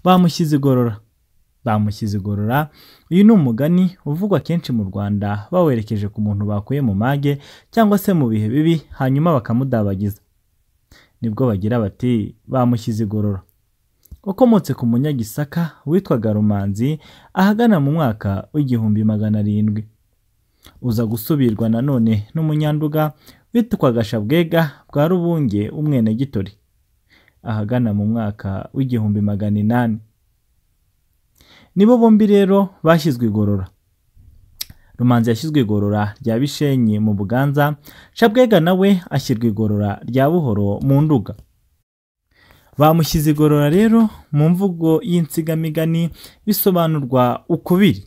bamushyize igorora. Bamushyize igorora, uyu ni umugani uvugwa kenshi mu Rwanda bawerekeje ku muntu bakuye mu mage cyangwa se mu bihe bibi hanyuma bakamudabagiza. Nibwo bagira bati bamushyize igorora. Ukomotse ku munyagisaka witwaga Rumanzi ahagana mu mwaka w'1700. Uza gusubirwa nanone n'umunyanduga witwaga Shabwega bwa Rubunge umwenegitori ahagana mu mwaka w'1800. Nibo bombi rero bashyizwe igorora. Rumanzi yashyizwe igorora rya Bishenyi mu Buganza, Shabwega nawe ashyirwa igorora rya Buhoro mu Nduga. Bamushyize igorora rero mu mvugo y'insigamigani bisobanurwa ukubiri.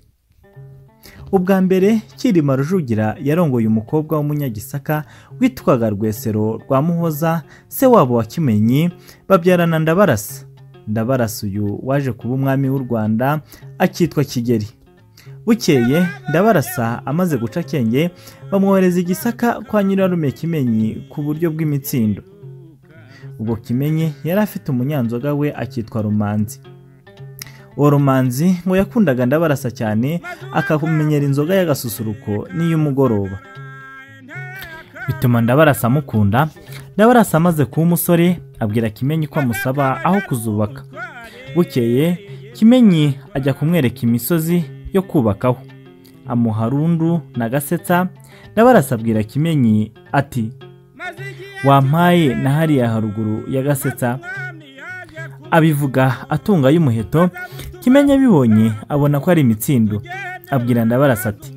Ubwa mbere Cyilima Rujugira yarongoye umukobwa w'umunyagisaka witwaga Rwesero rwa Muhoza, se wabo wa Kimenyi, babyarana Ndabarasa. Ndabarasa uyu waje kuba umwami w'u Rwanda akitwa Kigeli. Bukeye Ndabarasa amaze guca akenge bamwohereza i Gisaka kwa nyirarume Kimenyi ku buryo bw'imitsindo. Ubwo Kimenyi yari afite umunyanzoga we akitwa Rumanzi. Uwo Rumanzi ngo yakundaga Ndabarasa cyane, akakumenyera inzoga y'agasusuruko n'iy'umugoroba. Bituma Ndabarasa amukunda. Ndabarasa amaze kuba umusore abwira Kimenyi ko amusaba aho kuzubaka. Bukeye Kimenyi ajya kumwereka imisozi yo kubakaho, amuha Rundu na Gasetsa. Ndabarasa abwira Kimenyi ati wampaye na hariya haruguru ya Gasetsa. Abivuga atunga y'umuheto. Kimenyi abibonye abona ko ari imitsindo, abwira Ndabarasa ati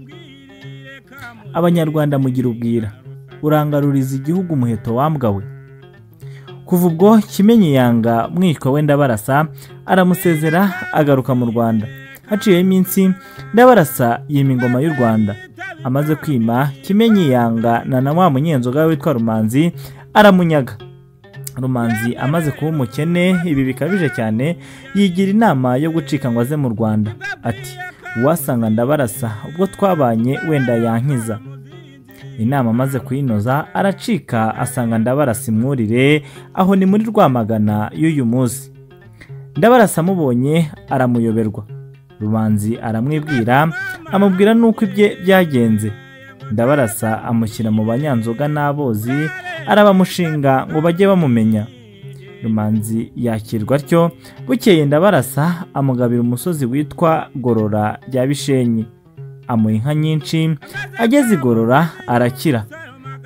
Abanyarwanda mugira ubwira, urangaruriza igihugu umuheto wambwa we. Kuva ubwo Kimenyi yanga mwitwa we Ndabarasa, aramusezera agaruka mu Rwanda. Haciyeho iminsi Ndabarasa yima ingoma y'u Rwanda. Amaze kwima, Kimenyi yanga na wa munyenzoga witwa Rumanzi, aramunyaga. Rumanzi amaze kuba umukene, ibi bikabije cyane, yigira inama yo gucika ngo aze mu Rwanda. Ati uwasanga Ndabarasa ubwo twabanye wenda yankiza. Inama amaze kuyinoza aracika, asanga Ndabarasa imwurire, aho ni muri Rwamagana y'uyu munsi. Ndabarasa amubonye aramuyoberwa. Rumanzi aramwibwira, amubwira nuko ibye byagenze. Ndabarasa amushyira mu banyanzoga n'abozi, arabamushinga ngo bajye bamumenya. Rumanzi yakirwa atyo. Bukeye Ndabarasa amugabira umusozi witwa Gorora rya Bishenyi, amuha inka nyinshi. Ageze i Gorora arakira,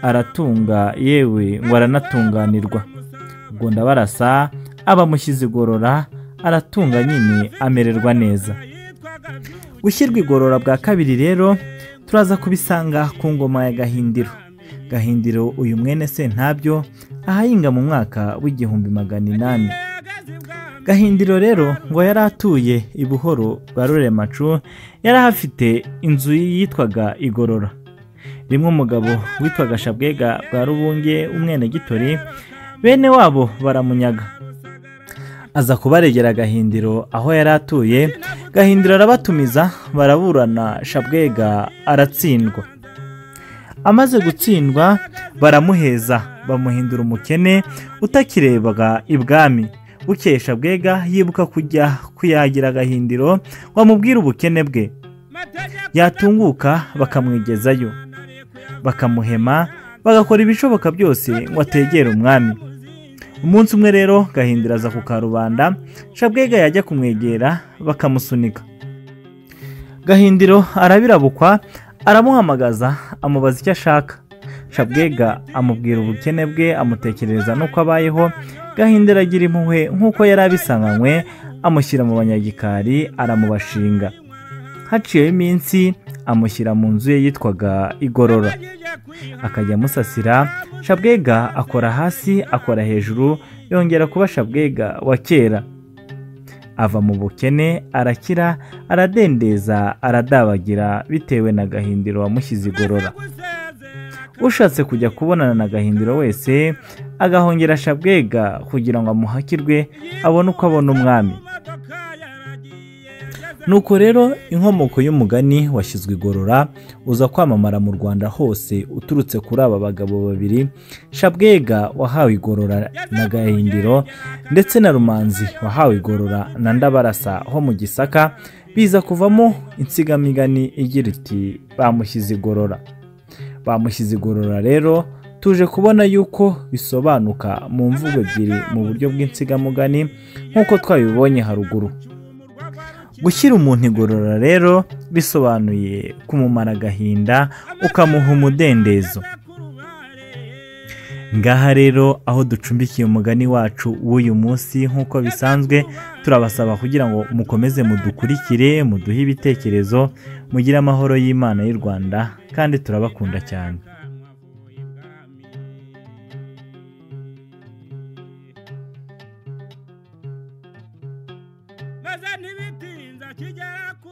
aratunga, yewe ngo aranatunganirwa. Ubwo Ndabarasa abamushyize igorora, aratunga nyine amererwa neza. Gushyirwa igorora bwa kabiri rero turaza kubisanga ku ngoma ya Gahindiro. Gahindiro uyu mwene Sentabyo ahahinga mu mwaka w'1800. Gahindiro rero ngo yari atuye i Buhoro bwa Ruremacu, yari afite inzu yitwaga Igorora. Rimwe umugabo witwaga Shabwega bwa Rubunge umwenegitori, bene wabo baramunyaga. Aza kubaregera Gahindiro aho yari atuye. Gahindiro arabatumiza, baraburana. Shabwega aratsindwa. Amaze gutsindwa baramuheza, bamuhindura umukene utakirebaga ibwami. Bukeye Shabwega yibuka kujya kuyagira Gahindiro ngo amubwire ubukene bwe. Yatunguka bakamwigezayo, bakamuhema, bagakora ibishoboka byose ngo ategere umwami. Umunsi umwe rero Gahindiro aza ku karubanda. Shabwega yajya kumwegera bakamusunika. Gahindiro arabirabukwa, aramuhamagaza amubaza icyo ashaka. Shabwega amubwira ubukene bwe, amutekereza nuko abayeho. Gahindiro agira impuhwe nk'uko yari abisanganywe, amushyira mu banyagikari aramubashinga. Haciyeho iminsi amushyira mu nzu ye yitwaga Igorora, akajya amusasira. Shabwega akora hasi akora hejuru, yongera kuba Shabwega wa kera. Ava mu bukene, arakira, aradendeza, aradabagira bitewe na Gahindiro wamushyize igorora. Ushatse kujya kubonana na Gahindiro wese agahongera Shabwega kugira ngo amuhakirwe abone uko abona umwami. nuko rero inkomoko y'umugani washyizwe igorora uza kwamamara mu Rwanda hose uturutse kuri aba bagabo babiri, Shabwega wahawe igorora na Gahindiro ndetse na Rumanzi wahawe igorora na Ndabarasa ho mu Gisaka, biza kuvamo insigamigani igira iti bamushyize igorora. Bamushyize igorora rero tuje kubona yuko bisobanuka mu mvugo ebyiri mu buryo bw'insigamugani nk'uko twabibonye haruguru. Gushyira umuntu igorora rero bisobanuye kumumara agahinda ukamuha umudendezo. Ngaha rero aho ducumbikiye umugani wacu w'uyu munsi nk'uko bisanzwe, turabasaba kugira ngo mukomeze mudukurikire, muduhe ibitekerezo, mugire amahoro y'Imana y'u Rwanda kandi turabakunda cyane. maze ntibitinza kigera ku